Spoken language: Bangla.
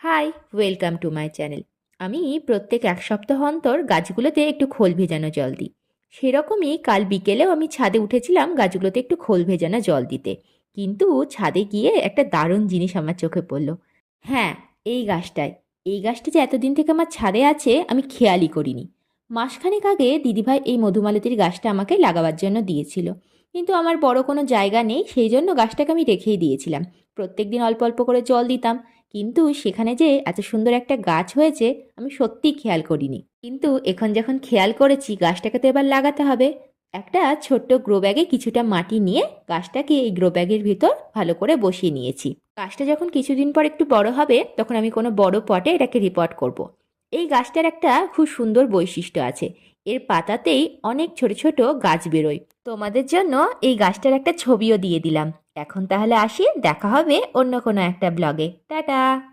High, welcome to my channel. আমি প্রত্যেক এক সপ্তাহ অন্তর গাছগুলোতে একটু খোল ভেজানো জল দিই। সেরকমই কাল বিকেলেও আমি ছাদে উঠেছিলাম গাছগুলোতে একটু খোল ভেজানো জল দিতে। কিন্তু ছাদে গিয়ে একটা দারুণ জিনিস আমার চোখে পড়লো। হ্যাঁ, এই গাছটায়। এই গাছটা যে এতদিন থেকে আমার ছাদে আছে আমি খেয়ালই করিনি। মাসখানেক আগে দিদিভাই এই মধুমালতীর গাছটা আমাকে লাগাবার জন্য দিয়েছিল। কিন্তু আমার বড় কোনো জায়গা নেই, সেই জন্য গাছটাকে আমি রেখেই দিয়েছিলাম। প্রত্যেকদিন অল্প অল্প করে জল দিতাম। কিন্তু সেখানে যে এত সুন্দর একটা গাছ হয়েছে আমি সত্যিই খেয়াল করিনি। কিন্তু এখন যখন খেয়াল করেছি গাছটাকে তো এবার লাগাতে হবে। একটা ছোট্ট গ্রো ব্যাগে কিছুটা মাটি নিয়ে গাছটাকে এই গ্রো ব্যাগের ভিতর ভালো করে বসিয়ে নিয়েছি। গাছটা যখন কিছুদিন পর একটু বড় হবে তখন আমি কোনো বড় পটে এটাকে রিপোর্ট করব। এই গাছটার একটা খুব সুন্দর বৈশিষ্ট্য আছে। এর পাতাতেই অনেক ছোট ছোট গাছ বেরোয়। তোমাদের জন্য এই গাছটার একটা ছবিও দিয়ে দিলাম। এখন তাহলে আসি, দেখা হবে অন্য কোনো একটা ব্লগে। টাটা।